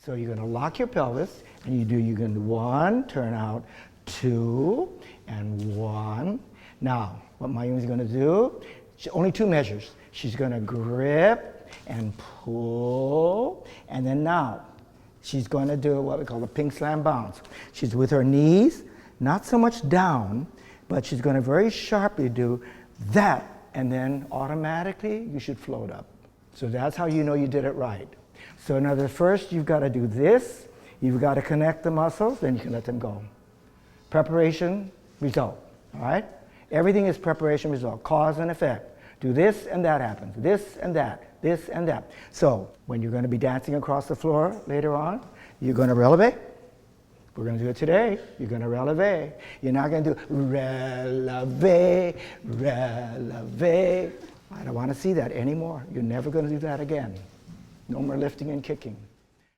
So you're going to lock your pelvis, and you're going to do 1, turn out, 2, and 1. Now, what Mayumi's going to do, only 2 measures. She's going to grip and pull, and then now, she's going to do what we call the pink slam bounce. She's with her knees, not so much down, but she's going to very sharply do that, and then automatically you should float up. So that's how you know you did it right. So now first you've got to do this, you've got to connect the muscles, then you can let them go. Preparation, result, all right? Everything is preparation, result, cause and effect. Do this and that happens, this and that, this and that. So when you're going to be dancing across the floor later on, you're going to relevé. We're going to do it today. You're going to relevé. You're not going to do relevé, relevé. I don't want to see that anymore. You're never going to do that again. No more lifting and kicking.